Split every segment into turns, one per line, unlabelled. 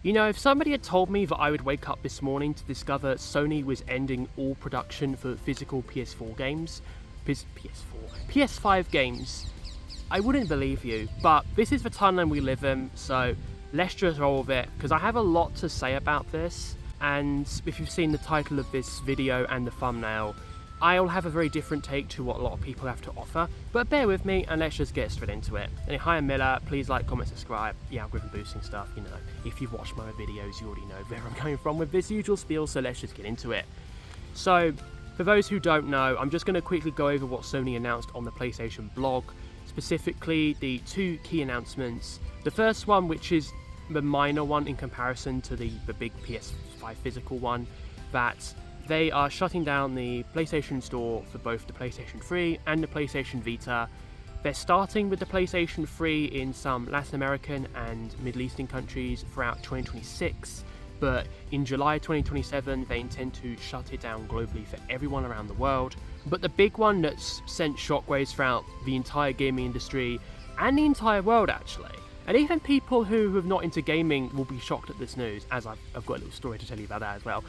You know, if somebody had told me that I would wake up this morning to discover Sony was ending all production for physical PS4 games, PS5 games, I wouldn't believe you. But this is the timeline we live in, so let's just roll with it, because I have a lot to say about this, and if you've seen the title of this video and the thumbnail, I'll have a very different take to what a lot of people have to offer, but bear with me and let's just get straight into it. And hi, I'm Milla, please like, comment, subscribe, the algorithm boosting stuff, you know. If you've watched my videos, you already know where I'm coming from with this usual spiel, so let's just get into it. So, for those who don't know, I'm just going to quickly go over what Sony announced on the PlayStation blog, specifically the two key announcements. The first one, which is the minor one in comparison to the big PS5 physical one, that they are shutting down the PlayStation Store for both the PlayStation 3 and the PlayStation Vita. They're starting with the PlayStation 3 in some Latin American and Middle Eastern countries throughout 2026, but in July 2027 they intend to shut it down globally for everyone around the world. But the big one that's sent shockwaves throughout the entire gaming industry and the entire world actually, and even people who are not into gaming will be shocked at this news, as I've got a little story to tell you about that as well,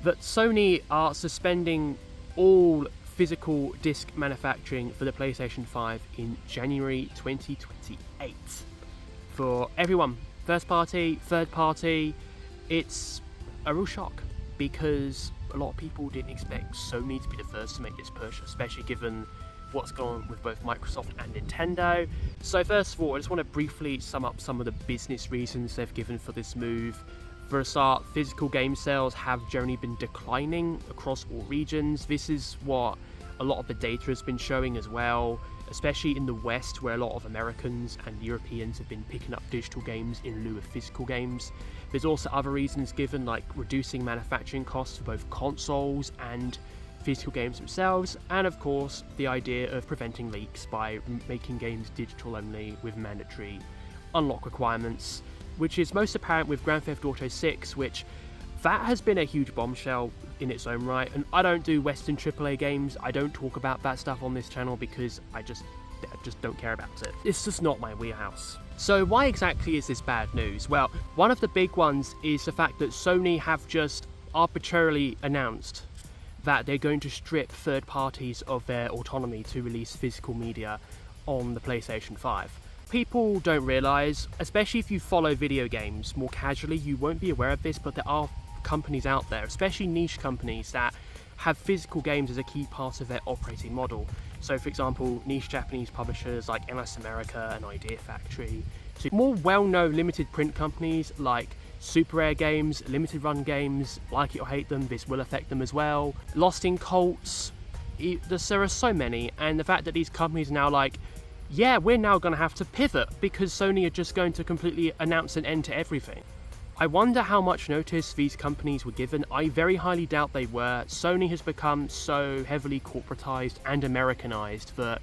that Sony are suspending all physical disc manufacturing for the PlayStation 5 in January 2028. For everyone, first party, third party, it's a real shock because a lot of people didn't expect Sony to be the first to make this push, especially given what's gone on with both Microsoft and Nintendo. So first of all, I just want to briefly sum up some of the business reasons they've given for this move. For a start, physical game sales have generally been declining across all regions. This is what a lot of the data has been showing as well, especially in the West, where a lot of Americans and Europeans have been picking up digital games in lieu of physical games. There's also other reasons given, like reducing manufacturing costs for both consoles and physical games themselves, and of course the idea of preventing leaks by making games digital only with mandatory unlock requirements, which is most apparent with Grand Theft Auto 6, which that has been a huge bombshell in its own right. And I don't do Western AAA games, I don't talk about that stuff on this channel because I just don't care about it. It's just not my wheelhouse. So why exactly is this bad news? Well, one of the big ones is the fact that Sony have just arbitrarily announced that they're going to strip third parties of their autonomy to release physical media on the PlayStation 5. People don't realise, especially if you follow video games more casually, you won't be aware of this, but there are companies out there, especially niche companies, that have physical games as a key part of their operating model. So for example, niche Japanese publishers like NS America and Idea Factory, to more well-known limited print companies like Super Rare Games, Limited Run Games, Like It or Hate Them, this will affect them as well, Lost in Cults, there are so many, and the fact that these companies are now like, yeah, we're now going to have to pivot because Sony are just going to completely announce an end to everything. I wonder how much notice these companies were given. I very highly doubt they were. Sony has become so heavily corporatized and Americanized that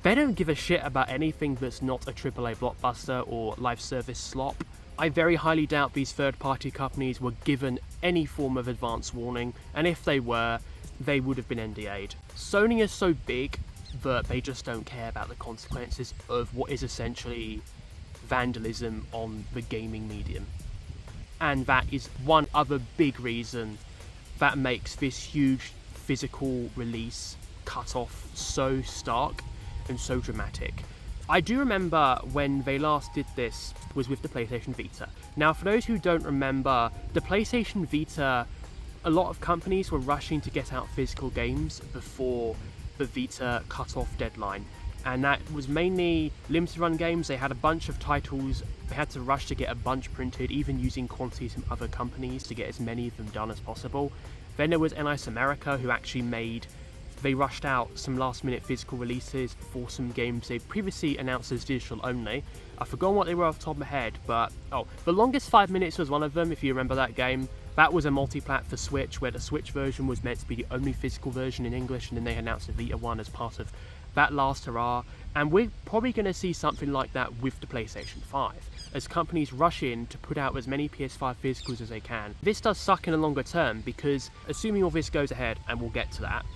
they don't give a shit about anything that's not a AAA blockbuster or live service slop. I very highly doubt these third-party companies were given any form of advance warning, and if they were, they would have been NDA'd. Sony is so big that they just don't care about the consequences of what is essentially vandalism on the gaming medium. And that is one other big reason that makes this huge physical release cut-off so stark and so dramatic. I do remember when they last did this was with the PlayStation Vita. Now, for those who don't remember, the PlayStation Vita, a lot of companies were rushing to get out physical games before the Vita cut-off deadline, and that was mainly limited run games. They had a bunch of titles, they had to rush to get a bunch printed, even using quantities from other companies to get as many of them done as possible. Then there was NS America, who actually they rushed out some last minute physical releases for some games they previously announced as digital only. I've forgotten what they were off the top of my head, but The Longest 5 Minutes was one of them, if you remember that game. That was a multi-plat for Switch, where the Switch version was meant to be the only physical version in English, and then they announced the Vita one as part of that last hurrah. And we're probably going to see something like that with the PlayStation 5, as companies rush in to put out as many PS5 physicals as they can. This does suck in the longer term, because assuming all this goes ahead, and we'll get to that,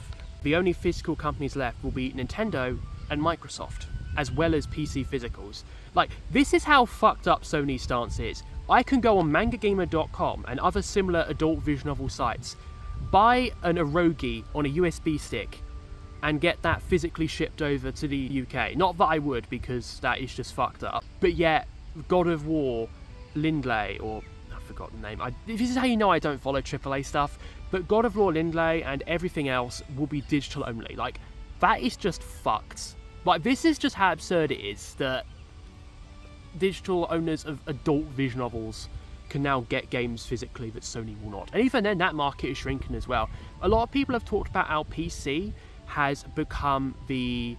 the only physical companies left will be Nintendo and Microsoft, as well as PC physicals. Like, this is how fucked up Sony's stance is. I can go on mangagamer.com and other similar adult visual novel sites, buy an eroge on a USB stick, and get that physically shipped over to the UK. Not that I would, because that is just fucked up. But yet, God of War, Lindley, or I forgot the name. This is how you know I don't follow AAA stuff. But God of War, Lindley, and everything else will be digital only. Like, that is just fucked. Like, this is just how absurd it is that digital owners of adult visual novels can now get games physically that Sony will not. And even then, that market is shrinking as well. A lot of people have talked about how PC has become the...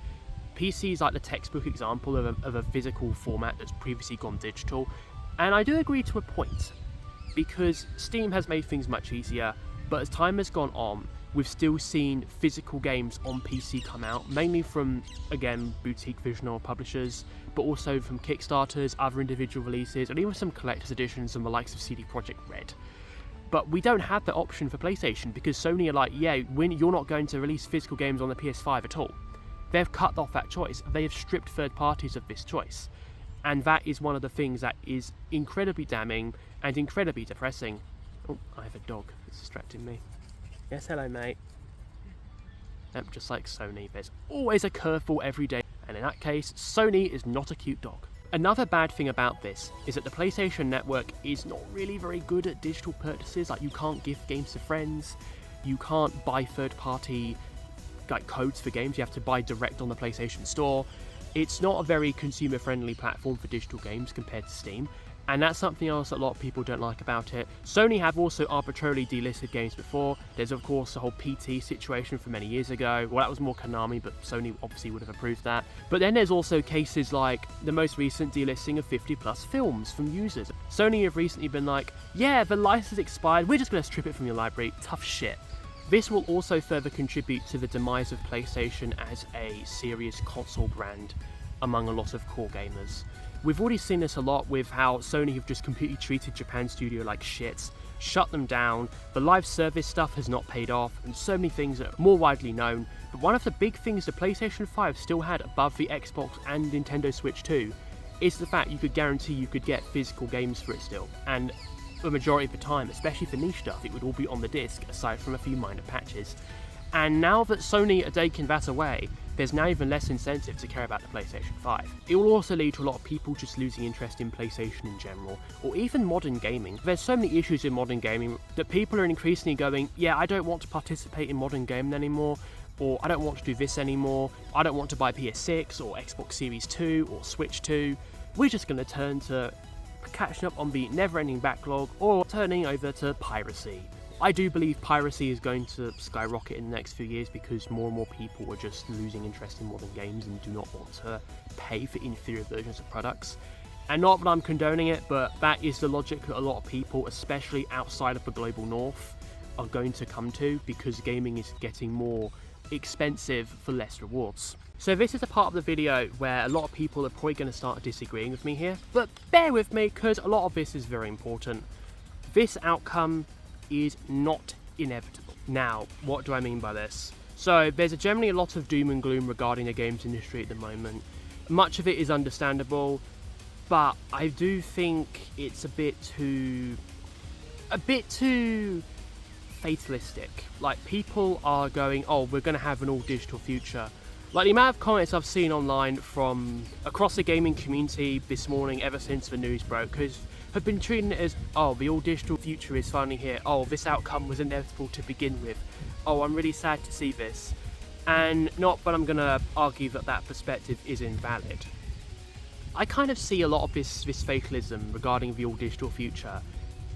PC is like the textbook example of a physical format that's previously gone digital. And I do agree to a point, because Steam has made things much easier, but as time has gone on, we've still seen physical games on PC come out, mainly from, again, boutique visual novel publishers, but also from Kickstarters, other individual releases, and even some collector's editions and the likes of CD Projekt Red. But we don't have that option for PlayStation, because Sony are like, yeah, you're not going to release physical games on the PS5 at all. They've cut off that choice. They have stripped third parties of this choice. And that is one of the things that is incredibly damning and incredibly depressing. Oh, I have a dog that's distracting me. Yes, hello, mate. Just like Sony, there's always a curveball every day, and in that case, Sony is not a cute dog. Another bad thing about this is that the PlayStation Network is not really very good at digital purchases. Like, you can't gift games to friends, you can't buy third-party codes for games, you have to buy direct on the PlayStation Store. It's not a very consumer-friendly platform for digital games compared to Steam, and that's something else that a lot of people don't like about it. Sony have also arbitrarily delisted games before. There's of course the whole PT situation from many years ago. Well, that was more Konami, but Sony obviously would have approved that. But then there's also cases like the most recent delisting of 50 plus films from users. Sony have recently been like, yeah, the license expired, we're just going to strip it from your library. Tough shit. This will also further contribute to the demise of PlayStation as a serious console brand among a lot of core gamers. We've already seen this a lot with how Sony have just completely treated Japan Studio like shit, shut them down, the live service stuff has not paid off, and so many things are more widely known. But one of the big things the PlayStation 5 still had above the Xbox and Nintendo Switch 2 is the fact you could guarantee you could get physical games for it still. And the majority of the time, especially for niche stuff, it would all be on the disc, aside from a few minor patches. And now that Sony are taking that away, there's now even less incentive to care about the PlayStation 5. It will also lead to a lot of people just losing interest in PlayStation in general, or even modern gaming. There's so many issues in modern gaming that people are increasingly going, yeah, I don't want to participate in modern gaming anymore, or I don't want to do this anymore, I don't want to buy PS6 or Xbox Series 2 or Switch 2. We're just going to turn to catching up on the never-ending backlog, or turning over to piracy. I do believe piracy is going to skyrocket in the next few years because more and more people are just losing interest in modern games and do not want to pay for inferior versions of products. And not that I'm condoning it, but that is the logic that a lot of people, especially outside of the global north, are going to come to, because gaming is getting more expensive for less rewards. So this is a part of the video where a lot of people are probably going to start disagreeing with me here, but bear with me because a lot of this is very important. This outcome is not inevitable. Now, what do I mean by this? So there's generally a lot of doom and gloom regarding the games industry at the moment. Much of it is understandable, but I do think it's a bit too fatalistic. Like, people are going, oh, we're going to have an all digital future. Like, the amount of comments I've seen online from across the gaming community this morning, ever since the news broke, have been treating it as, oh, the all digital future is finally here. Oh, this outcome was inevitable to begin with. Oh, I'm really sad to see this. And not that I'm going to argue that that perspective is invalid. I kind of see a lot of this fatalism regarding the all digital future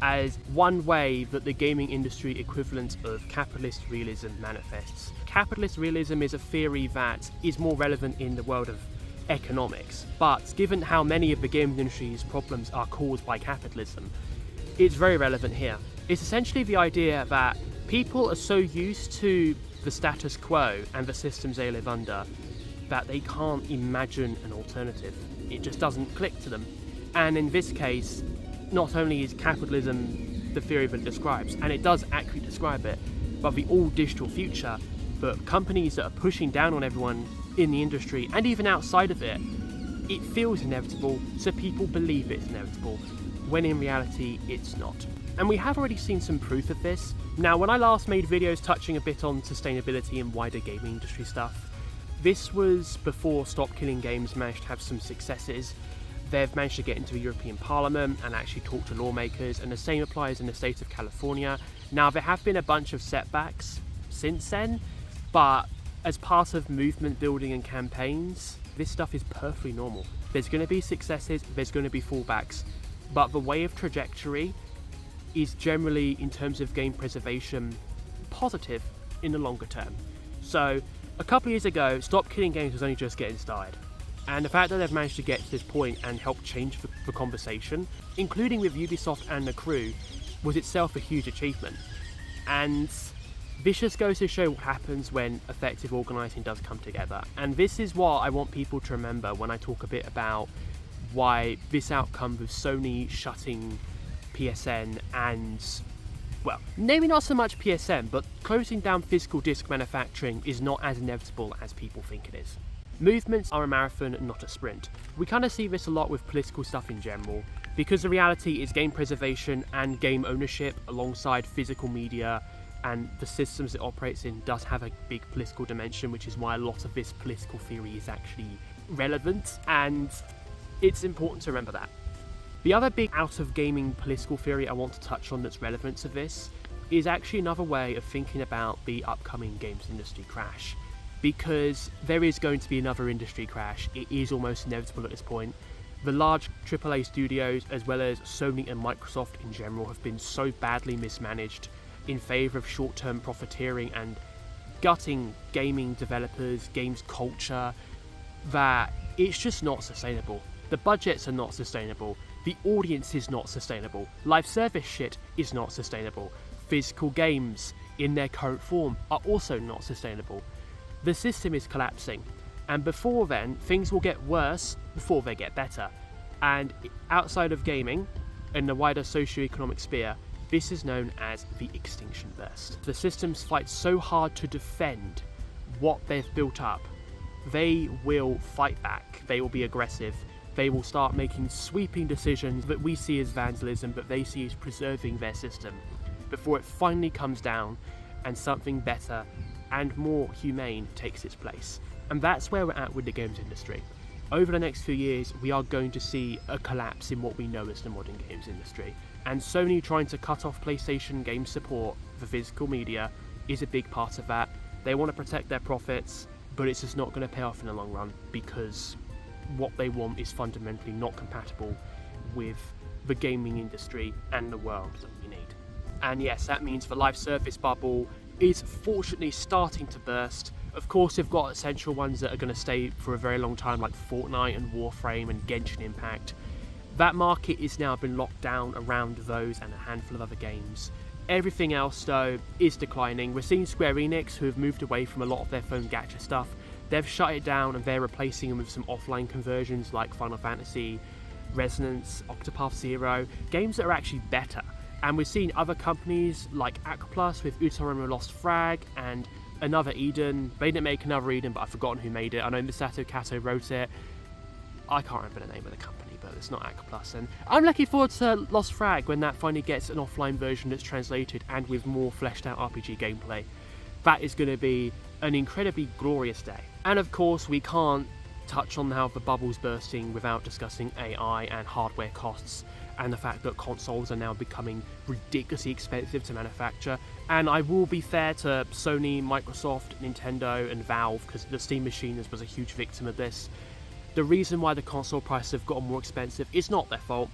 as one way that the gaming industry equivalent of capitalist realism manifests. Capitalist realism is a theory that is more relevant in the world of economics, but given how many of the gaming industry's problems are caused by capitalism, it's very relevant here. It's essentially the idea that people are so used to the status quo and the systems they live under that they can't imagine an alternative. It just doesn't click to them. And in this case, not only is capitalism the theory that it describes, and it does actually describe it, but the all-digital future, the companies that are pushing down on everyone in the industry, and even outside of it, it feels inevitable, so people believe it's inevitable. when in reality it's not. And we have already seen some proof of this. Now, when I last made videos touching a bit on sustainability and wider gaming industry stuff, this was before Stop Killing Games managed to have some successes. They've managed to get into the European Parliament and actually talk to lawmakers, and the same applies in the state of California. Now, there have been a bunch of setbacks since then, but as part of movement building and campaigns, this stuff is perfectly normal. There's going to be successes, there's going to be fallbacks, but the way of trajectory is generally, in terms of game preservation, positive in the longer term. So, a couple of years ago, Stop Killing Games was only just getting started. And the fact that they've managed to get to this point and help change the conversation, including with Ubisoft and the crew, was itself a huge achievement. And this just goes to show what happens when effective organising does come together. And this is what I want people to remember when I talk a bit about why this outcome with Sony shutting PSN and, well, maybe not so much PSN, but closing down physical disc manufacturing is not as inevitable as people think it is. Movements are a marathon and not a sprint. We kind of see this a lot with political stuff in general, because the reality is game preservation and game ownership alongside physical media and the systems it operates in does have a big political dimension, which is why a lot of this political theory is actually relevant, and it's important to remember that. The other big out of gaming political theory I want to touch on that's relevant to this is actually another way of thinking about the upcoming games industry crash. Because there is going to be another industry crash, it is almost inevitable at this point. The large AAA studios, as well as Sony and Microsoft in general, have been so badly mismanaged in favour of short-term profiteering and gutting gaming developers, games culture, that it's just not sustainable. The budgets are not sustainable, the audience is not sustainable, live service shit is not sustainable, physical games in their current form are also not sustainable. The system is collapsing, and before then, things will get worse before they get better. And outside of gaming, in the wider socio-economic sphere, this is known as the extinction burst. The systems fight so hard to defend what they've built up, they will fight back, they will be aggressive, they will start making sweeping decisions that we see as vandalism, but they see as preserving their system, before it finally comes down and something better and more humane takes its place. And that's where we're at with the games industry. Over the next few years, we are going to see a collapse in what we know as the modern games industry. And Sony trying to cut off PlayStation game support for physical media is a big part of that. They want to protect their profits, but it's just not going to pay off in the long run, because what they want is fundamentally not compatible with the gaming industry and the world that we need. And yes, that means the live service bubble is fortunately starting to burst. Of course, we've got essential ones that are going to stay for a very long time, like Fortnite and Warframe and Genshin Impact. That market is now been locked down around those and a handful of other games. Everything else, though, is declining. We're seeing Square Enix, who have moved away from a lot of their phone gacha stuff. They've shut it down and they're replacing them with some offline conversions like Final Fantasy, Resonance, Octopath Zero, games that are actually better. And we've seen other companies like Aquaplus with Utarama Lost Frag and another Eden. They didn't make another Eden, but I've forgotten who made it. I know Misato Kato wrote it. I can't remember the name of the company, but it's not Aquaplus. And I'm looking forward to Lost Frag when that finally gets an offline version that's translated and with more fleshed out RPG gameplay. That is going to be an incredibly glorious day. And of course, we can't touch on how the bubble's bursting without discussing AI and hardware costs, and the fact that consoles are now becoming ridiculously expensive to manufacture. And I will be fair to Sony, Microsoft, Nintendo and Valve, because the Steam Machine was a huge victim of this. The reason why the console prices have gotten more expensive is not their fault.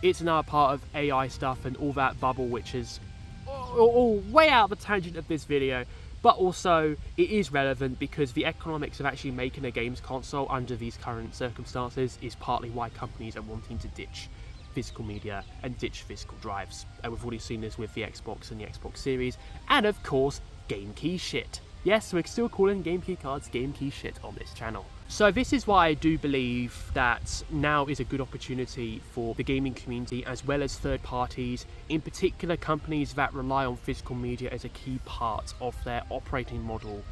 It's another part of AI stuff and all that bubble, which is all way out of the tangent of this video. But also, it is relevant because the economics of actually making a games console under these current circumstances is partly why companies are wanting to ditch physical media and ditch physical drives. And we've already seen this with the Xbox and the Xbox Series, and of course, Game Key shit. Yes, we're still calling Game Key cards Game Key shit on this channel. So this is why I do believe that now is a good opportunity for the gaming community as well as third parties, in particular companies that rely on physical media as a key part of their operating model,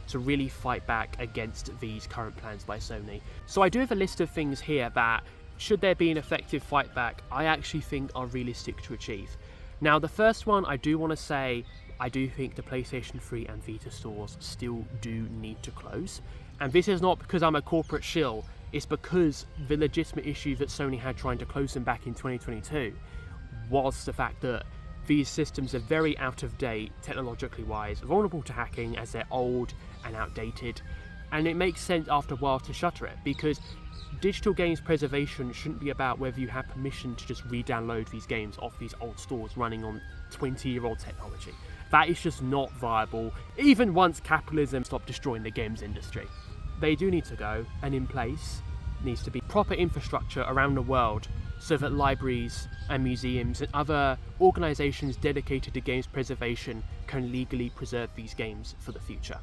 to really fight back against these current plans by Sony. So I do have a list of things here that should there be an effective fight back, I actually think are realistic to achieve. Now, the first one, I do want to say, I do think the PlayStation 3 and Vita stores still do need to close. And this is not because I'm a corporate shill, it's because the legitimate issue that Sony had trying to close them back in 2022 was the fact that these systems are very out of date, technologically wise, vulnerable to hacking as they're old and outdated. And it makes sense after a while to shutter it, because digital games preservation shouldn't be about whether you have permission to just re-download these games off these old stores running on 20-year-old technology. That is just not viable, even once capitalism stopped destroying the games industry. They do need to go, and in place needs to be proper infrastructure around the world so that libraries and museums and other organisations dedicated to games preservation can legally preserve these games for the future.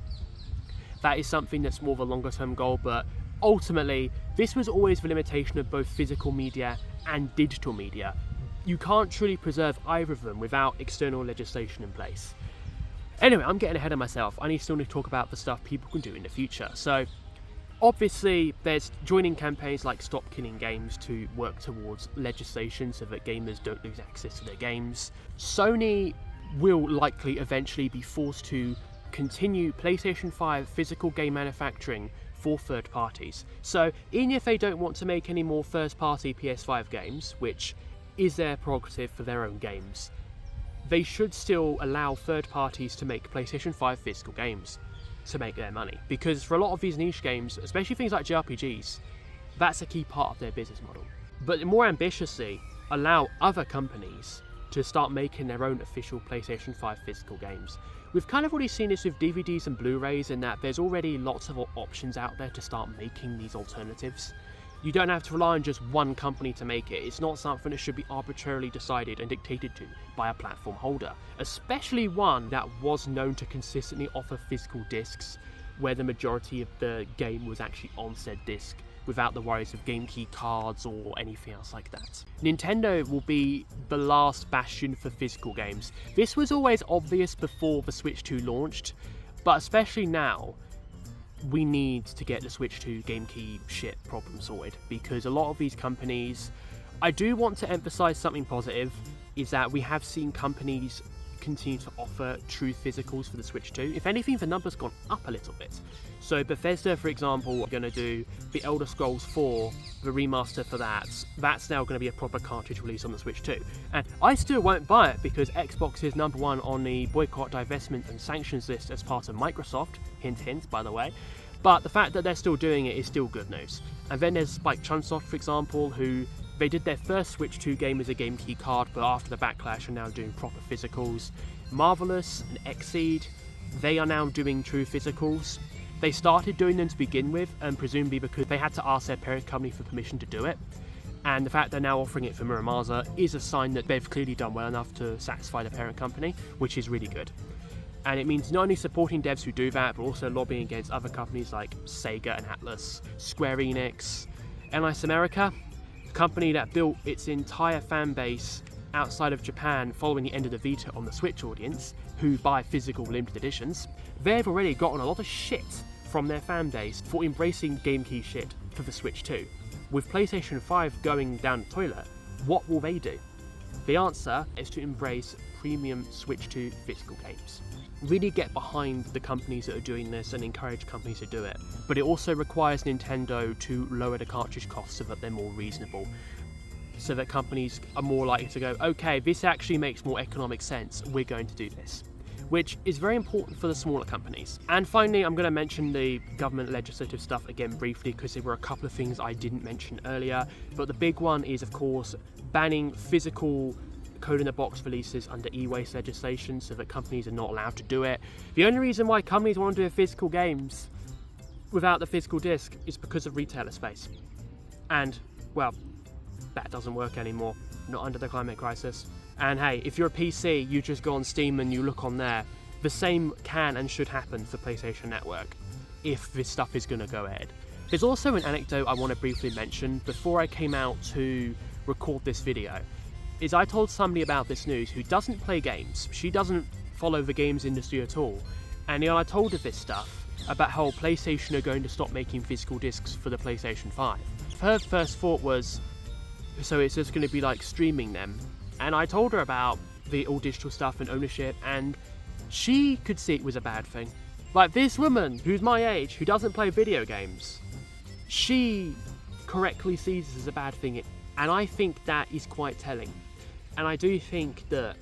That is something that's more of a longer term goal, but ultimately this was always the limitation of both physical media and digital media. You can't truly preserve either of them without external legislation in place. Anyway, I'm getting ahead of myself. I still need to talk about the stuff people can do in the future. So obviously there's joining campaigns like Stop Killing Games to work towards legislation so that gamers don't lose access to their games. Sony will likely eventually be forced to continue PlayStation 5 physical game manufacturing for third parties. So even if they don't want to make any more first party PS5 games, which is their prerogative for their own games, they should still allow third parties to make PlayStation 5 physical games to make their money. Because for a lot of these niche games, especially things like JRPGs, that's a key part of their business model. But more ambitiously, allow other companies to start making their own official PlayStation 5 physical games. We've kind of already seen this with DVDs and Blu-rays, in that there's already lots of options out there to start making these alternatives. You don't have to rely on just one company to make it. It's not something that should be arbitrarily decided and dictated to by a platform holder, especially one that was known to consistently offer physical discs where the majority of the game was actually on said disc, without the worries of game key cards or anything else like that. Nintendo will be the last bastion for physical games. This was always obvious before the Switch 2 launched, but especially now, we need to get the Switch 2 game key shit problem sorted, because a lot of these companies, I do want to emphasize something positive, is that we have seen companies continue to offer true physicals for the Switch 2. If anything, the number's gone up a little bit. So Bethesda, for example, are going to do the Elder Scrolls 4, the remaster for that. That's now going to be a proper cartridge release on the Switch 2. And I still won't buy it because Xbox is number one on the boycott, divestment and sanctions list as part of Microsoft. Hint, hint, by the way. But the fact that they're still doing it is still good news. And then there's like Chunsoft, for example, who they did their first Switch 2 game as a game key card, but after the backlash are now doing proper physicals. Marvelous and Xseed, they are now doing true physicals. They started doing them to begin with, and presumably because they had to ask their parent company for permission to do it. And the fact they're now offering it for Muramasa is a sign that they've clearly done well enough to satisfy the parent company, which is really good. And it means not only supporting devs who do that, but also lobbying against other companies like Sega and Atlus, Square Enix, NIS America, a company that built its entire fan base outside of Japan following the end of the Vita on the Switch audience, who buy physical limited editions. They've already gotten a lot of shit from their fan base for embracing game key shit for the Switch 2. With PlayStation 5 going down the toilet, what will they do? The answer is to embrace premium Switch 2 physical games. Really get behind the companies that are doing this and encourage companies to do it. But it also requires Nintendo to lower the cartridge costs so that they're more reasonable. So that companies are more likely to go, okay, this actually makes more economic sense, we're going to do this. Which is very important for the smaller companies. And finally, I'm going to mention the government legislative stuff again briefly, because there were a couple of things I didn't mention earlier. But the big one is, of course, banning physical code-in-the-box releases under e-waste legislation, so that companies are not allowed to do it. The only reason why companies want to do physical games without the physical disc is because of retailer space. And, well, that doesn't work anymore, not under the climate crisis. And hey, if you're a PC, you just go on Steam and you look on there. The same can and should happen for PlayStation Network, if this stuff is going to go ahead. There's also an anecdote I want to briefly mention before I came out to record this video. Is I told somebody about this news who doesn't play games. She doesn't follow the games industry at all. And I told her this stuff about how PlayStation are going to stop making physical discs for the PlayStation 5. Her first thought was, so it's just going to be like streaming them. And I told her about the all digital stuff and ownership, and she could see it was a bad thing. Like, this woman who's my age, who doesn't play video games, she correctly sees this as a bad thing, and I think that is quite telling. And I do think that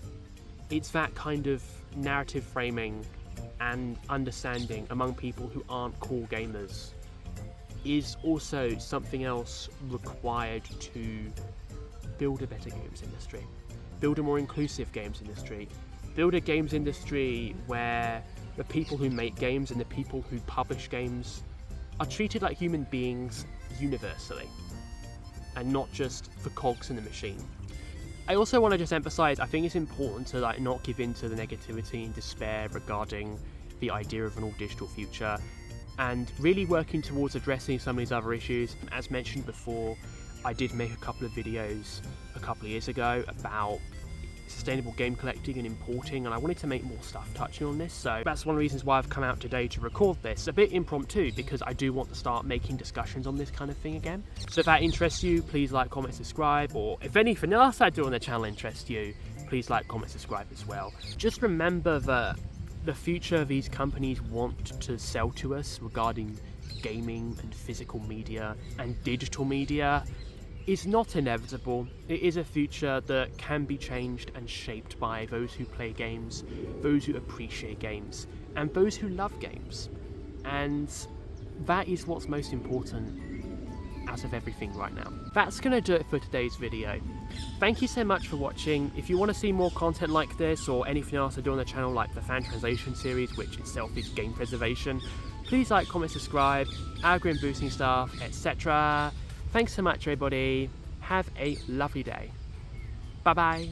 it's that kind of narrative framing and understanding among people who aren't core gamers is also something else required to build a better games industry, build a more inclusive games industry, build a games industry where the people who make games and the people who publish games are treated like human beings universally, and not just the cogs in the machine. I also want to just emphasize, I think it's important to not give in to the negativity and despair regarding the idea of an all digital future, and really working towards addressing some of these other issues. As mentioned before, I did make a couple of videos a couple of years ago about sustainable game collecting and importing, and I wanted to make more stuff touching on this, so that's one of the reasons why I've come out today to record this. A bit impromptu, because I do want to start making discussions on this kind of thing again. So if that interests you, please like, comment, subscribe, or if anything else I do on the channel interests you, please like, comment, subscribe as well. Just remember that the future these companies want to sell to us regarding gaming and physical media and digital media is not inevitable. It is a future that can be changed and shaped by those who play games, those who appreciate games, and those who love games. And that is what's most important out of everything right now. That's gonna do it for today's video. Thank you so much for watching. If you want to see more content like this, or anything else I do on the channel, like the fan translation series, which itself is game preservation, please like, comment, subscribe, algorithm boosting stuff, etc. Thanks so much, everybody. Have a lovely day. Bye bye.